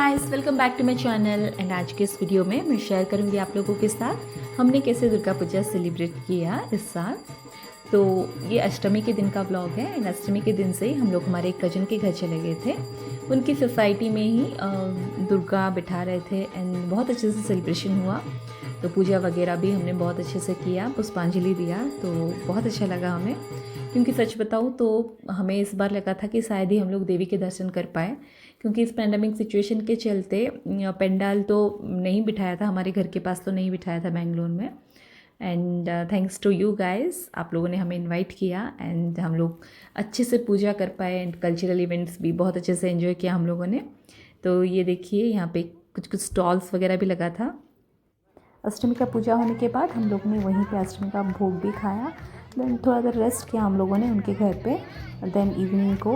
Guys, welcome back to my channel. And आज के इस वीडियो में मैं शेयर करूंगी आप लोगों के साथ हमने कैसे दुर्गा पूजा सेलिब्रेट किया इस साल। तो ये अष्टमी के दिन का ब्लॉग है। एंड अष्टमी के दिन से ही हम लोग हमारे एक कज़न के घर चले गए थे। उनकी सोसाइटी में ही दुर्गा बिठा रहे थे एंड बहुत अच्छे से सेलिब्रेशन हुआ। तो पूजा वगैरह भी हमने बहुत अच्छे से किया, पुष्पांजलि दिया, तो बहुत अच्छा लगा हमें। क्योंकि सच बताऊँ तो हमें इस बार लगा था कि शायद ही हम लोग देवी के दर्शन कर पाए, क्योंकि इस पैंडमिक सिचुएशन के चलते पंडाल तो नहीं बिठाया था, हमारे घर के पास तो नहीं बिठाया था बेंगलोर में। And thanks to you guys, आप लोगों ने हमें इनवाइट किया एंड हम लोग अच्छे से पूजा कर पाए एंड कल्चरल इवेंट्स भी बहुत अच्छे से एंजॉय किया हम लोगों ने। तो ये देखिए यहाँ पे कुछ कुछ स्टॉल्स वगैरह भी लगा था। अष्टमी का पूजा होने के बाद हम लोग ने वहीं पे अष्टमी का भोग भी खाया। देन थोड़ा देर रेस्ट किया हम लोगों ने उनके घर पे। देन इवनिंग को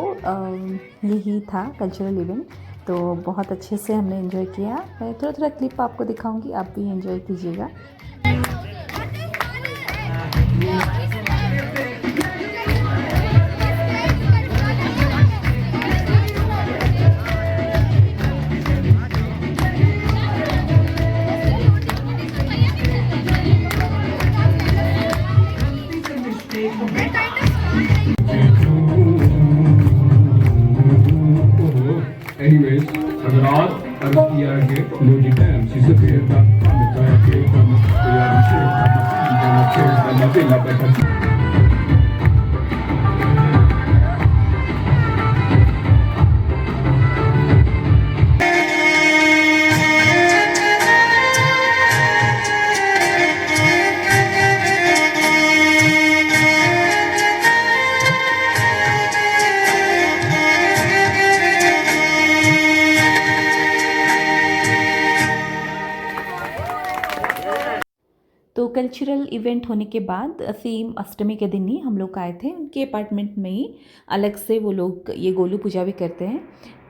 यही था कल्चरल इवेंट, तो बहुत अच्छे से हमने एंजॉय किया। मैं थोड़ा थोड़ा क्लिप आपको दिखाऊंगी, आप भी एंजॉय कीजिएगा। Anyways, अगर आज अर्ज किया है लोजिका एमसी से फिर का मिठाई के कम तैयारी से करना से बैठा। तो कल्चरल इवेंट होने के बाद सेम अष्टमी के दिन ही हम लोग आए थे उनके अपार्टमेंट में ही। अलग से वो लोग ये गोलू पूजा भी करते हैं।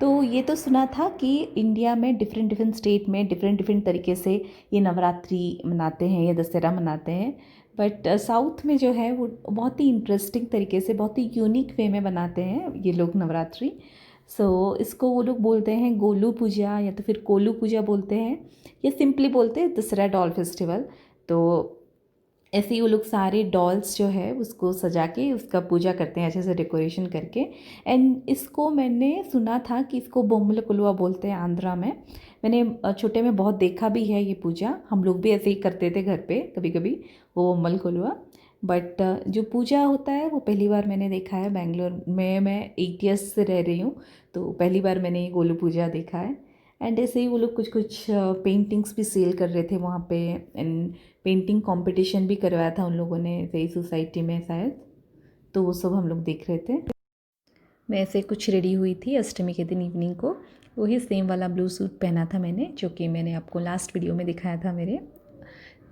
तो ये तो सुना था कि इंडिया में डिफरेंट स्टेट में डिफरेंट तरीके से ये नवरात्रि मनाते हैं या दशहरा मनाते हैं, बट साउथ में जो है वो बहुत ही इंटरेस्टिंग तरीके से, बहुत ही यूनिक वे में बनाते हैं ये लोग नवरात्रि। सो इसको वो लोग बोलते हैं गोलू पूजा या तो फिर कोलू पूजा बोलते हैं, या सिंपली बोलते हैं दशहरा डॉल फेस्टिवल। तो ऐसे ही वो लोग सारे डॉल्स जो है उसको सजा के उसका पूजा करते हैं अच्छे से डेकोरेशन करके। एंड इसको मैंने सुना था कि इसको बोम्मल कोलुआ बोलते हैं आंध्रा में। मैंने छोटे में बहुत देखा भी है ये पूजा, हम लोग भी ऐसे ही करते थे घर पे कभी कभी, वो बोम्मल कोलुआ। बट जो पूजा होता है वो पहली बार मैंने देखा है बेंगलोर में। मैं 8 ईयर्स से रह रही हूँ, तो पहली बार मैंने ये गोलू पूजा देखा है। एंड ऐसे ही वो लोग कुछ कुछ पेंटिंग्स भी सेल कर रहे थे वहाँ पे। एंड पेंटिंग कंपटीशन भी करवाया था उन लोगों ने सही सोसाइटी में शायद, तो वो सब हम लोग देख रहे थे। मैं ऐसे कुछ रेडी हुई थी अष्टमी के दिन इवनिंग को। वही सेम वाला ब्लू सूट पहना था मैंने, जो कि मैंने आपको लास्ट वीडियो में दिखाया था मेरे।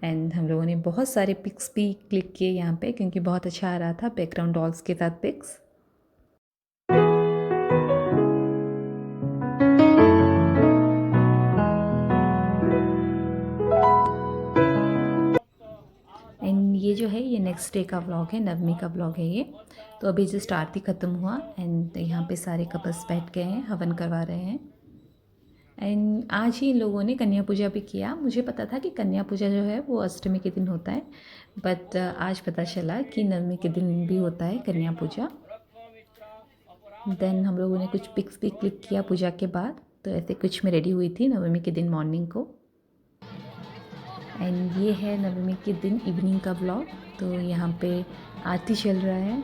एंड हम लोगों ने बहुत सारे पिक्स भी क्लिक किए यहाँ पे, क्योंकि बहुत अच्छा आ रहा था बैकग्राउंड डॉल्स के साथ पिक्स। एंड ये जो है ये नेक्स्ट डे का व्लॉग है, नवमी का व्लॉग है ये। तो अभी जस्ट आरती ख़त्म हुआ एंड यहाँ पे सारे कपल्स बैठ गए हैं, हवन करवा रहे हैं। एंड आज ही इन लोगों ने कन्या पूजा भी किया। मुझे पता था कि कन्या पूजा जो है वो अष्टमी के दिन होता है, बट आज पता चला कि नवमी के दिन भी होता है कन्या पूजा। देन हम लोगों ने कुछ पिक्स भी क्लिक किया पूजा के बाद। तो ऐसे कुछ मैं रेडी हुई थी नवमी के दिन मॉर्निंग को। एंड ये है नवमी के दिन इवनिंग का व्लॉग। तो यहाँ पे आरती चल रहा है,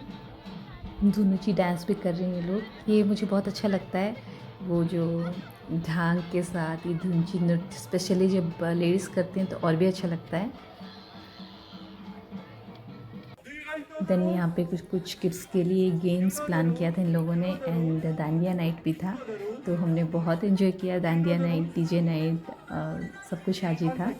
धुनुची डांस भी कर रहे हैं लोग। ये मुझे बहुत अच्छा लगता है, वो जो झांग के साथ ये धुनुची नृत्य स्पेशली जब लेडीज़ करती हैं तो और भी अच्छा लगता है। देन यहाँ पे कुछ कुछ किड्स के लिए गेम्स प्लान किया था इन लोगों ने। एंड दांडिया नाइट भी था, तो हमने बहुत एंजॉय किया। दांडिया नाइट, डीजे नाइट, सब कुछ आज ही था।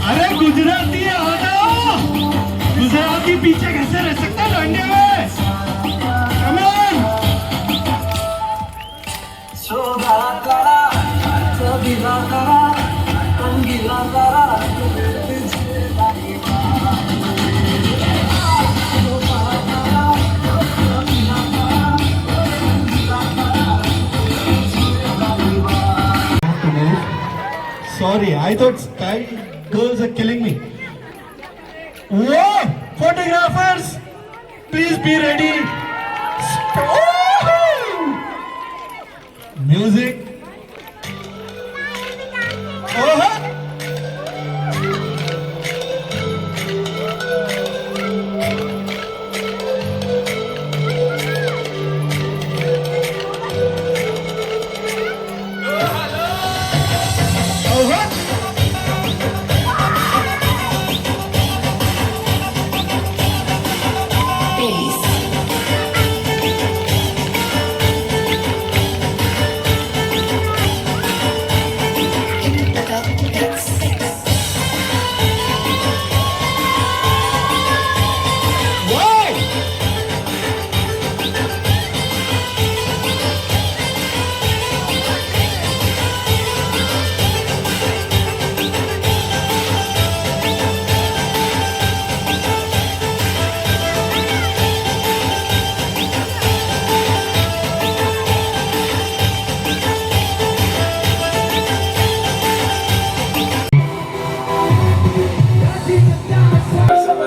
अरे गुजराती आ जाओ, गुजराती पीछे कैसे रह सकता है लौंडे में? Come on. sorry. I thought Sky girls are killing me. Whoa! Photographers, please be ready. Woo! Music. Oh!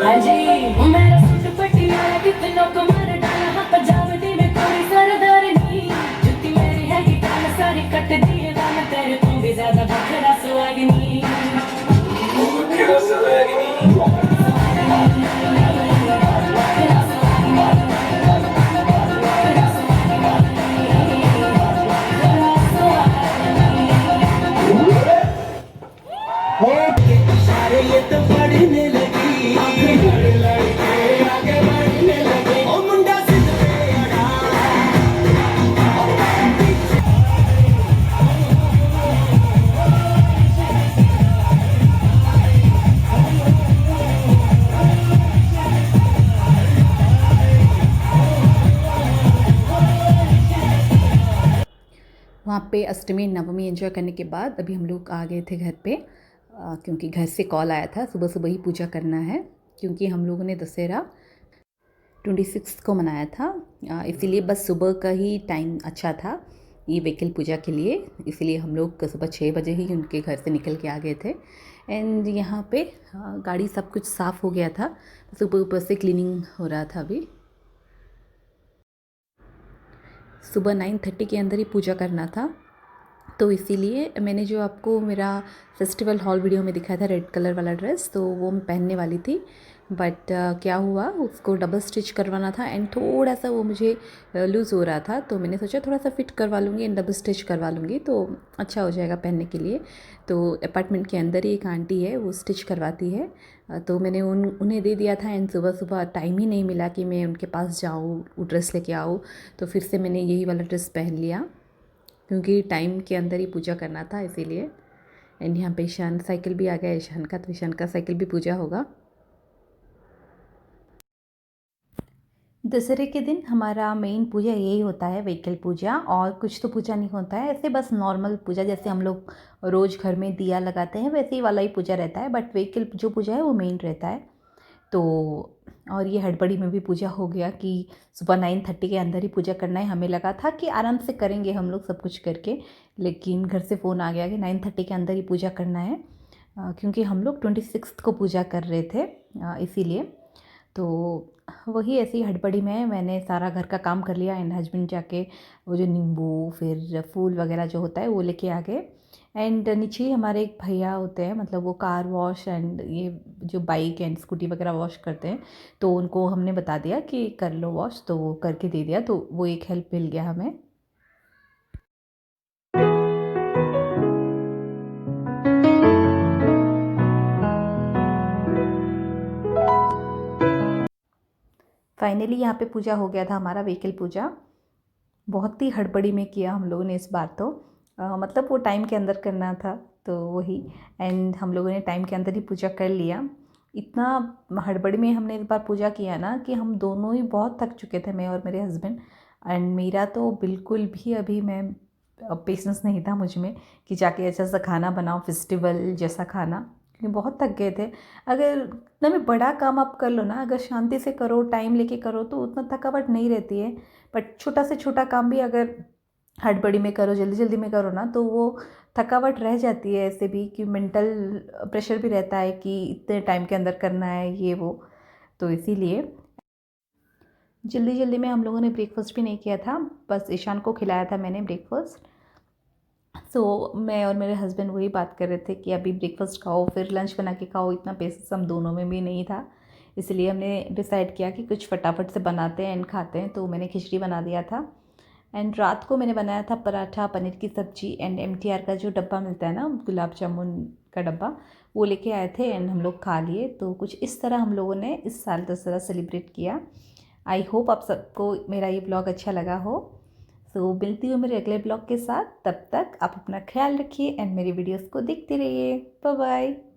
हाँ जी वो मेरा सूट पटियाला कितनों को मार डाला हाँ पंजाबी में कोई सरदारनी जुत्ती मेरी है गिटार सारी कट दिए दाम तेरे तो भी ज्यादा बखरा सुहागनी ये तो पढ़ने लगी आगे बढ़ने लगे ओ मुंडा सिद्ध पे अड़ा वहाँ पे अष्टमी नवमी एंजॉय करने के बाद अभी हम लोग आ गए थे घर पे, क्योंकि घर से कॉल आया था सुबह सुबह ही पूजा करना है, क्योंकि हम लोगों ने दशहरा 26 को मनाया था, इसीलिए बस सुबह का ही टाइम अच्छा था ये व्हीकल पूजा के लिए, इसीलिए हम लोग सुबह 6 बजे ही उनके घर से निकल के आ गए थे। एंड यहाँ पे गाड़ी सब कुछ साफ़ हो गया था, सुबह ऊपर से क्लीनिंग हो रहा था। अभी सुबह 9:30 के अंदर ही पूजा करना था, तो इसीलिए मैंने जो आपको मेरा फेस्टिवल हॉल वीडियो में दिखाया था रेड कलर वाला ड्रेस, तो वो मैं पहनने वाली थी, बट क्या हुआ उसको डबल स्टिच करवाना था एंड थोड़ा सा वो मुझे लूज़ हो रहा था, तो मैंने सोचा थोड़ा सा फिट करवा लूँगी एंड डबल स्टिच करवा लूँगी तो अच्छा हो जाएगा पहनने के लिए। तो अपार्टमेंट के अंदर ही एक आंटी है वो स्टिच करवाती है, तो मैंने उन्हें दे दिया था एंड सुबह सुबह टाइम ही नहीं मिला कि मैं उनके पास जाऊँ वो ड्रेस लेके आऊँ, तो फिर से मैंने यही वाला ड्रेस पहन लिया क्योंकि टाइम के अंदर ही पूजा करना था इसीलिए। एंड यहाँ पे ईशान साइकिल भी आ गया ईशान का, तो ईशान का साइकिल भी पूजा होगा। दशहरे के दिन हमारा मेन पूजा यही होता है व्हीकल पूजा, और कुछ तो पूजा नहीं होता है, ऐसे बस नॉर्मल पूजा जैसे हम लोग रोज़ घर में दिया लगाते हैं वैसे ही वाला ही पूजा रहता है, बट व्हीकल जो पूजा है वो मेन रहता है। तो और ये हड़बड़ी में भी पूजा हो गया कि सुबह 9:30 के अंदर ही पूजा करना है, हमें लगा था कि आराम से करेंगे हम लोग सब कुछ करके, लेकिन घर से फ़ोन आ गया कि 9:30 के अंदर ही पूजा करना है, क्योंकि हम लोग 26 को पूजा कर रहे थे इसीलिए। तो वही ऐसी हड़बड़ी में मैंने सारा घर का काम कर लिया एंड हस्बैंड जाके वो जो नींबू फिर फूल वगैरह जो होता है वो लेके आ गए। एंड नीचे हमारे एक भैया होते हैं, मतलब वो कार वॉश एंड ये जो बाइक एंड स्कूटी वगैरह वॉश करते हैं, तो उनको हमने बता दिया कि कर लो वॉश, तो वो करके दे दिया, तो वो एक हेल्प मिल गया हमें। फाइनली यहाँ पे पूजा हो गया था हमारा व्हीकल पूजा, बहुत ही हड़बड़ी में किया हम लोगों ने इस बार तो, मतलब वो टाइम के अंदर करना था तो वही, एंड हम लोगों ने टाइम के अंदर ही पूजा कर लिया। इतना हड़बड़ी में हमने इस बार पूजा किया ना कि हम दोनों ही बहुत थक चुके थे, मैं और मेरे हस्बैंड, एंड मेरा तो बिल्कुल भी अभी मैं पेशेंस नहीं था मुझ में कि जाके अच्छा सा खाना बनाओ फेस्टिवल जैसा खाना, क्योंकि बहुत थक गए थे। अगर इतना में बड़ा काम आप कर लो ना, अगर शांति से करो टाइम लेके करो तो उतना थकावट नहीं रहती है, बट छोटा से छोटा काम भी अगर हड़बड़ी में करो जल्दी जल्दी में करो ना तो वो थकावट रह जाती है ऐसे भी, कि मेंटल प्रेशर भी रहता है कि इतने टाइम के अंदर करना है ये वो। तो इसीलिए जल्दी जल्दी में हम लोगों ने ब्रेकफास्ट भी नहीं किया था, बस ईशान को खिलाया था मैंने ब्रेकफास्ट। मैं और मेरे हस्बैंड वही बात कर रहे थे कि अभी ब्रेकफास्ट खाओ फिर लंच बना के खाओ, इतना पेशेंस हम दोनों में भी नहीं था। इसलिए हमने डिसाइड किया कि कुछ फटाफट से बनाते हैं एंड खाते हैं, तो मैंने खिचड़ी बना दिया था। एंड रात को मैंने बनाया था पराठा, पनीर की सब्जी एंड MTR का जो डब्बा मिलता है ना, गुलाब जामुन का डब्बा, वो लेके आए थे एंड हम लोग खा लिए। तो कुछ इस तरह हम लोगों ने इस साल दशहरा सेलिब्रेट किया। आई होप आप सबको मेरा ये ब्लॉग अच्छा लगा हो। सो मिलती हूँ मेरे अगले ब्लॉग के साथ, तब तक आप अपना ख्याल रखिए एंड मेरी वीडियोस को देखते रहिए। Bye bye.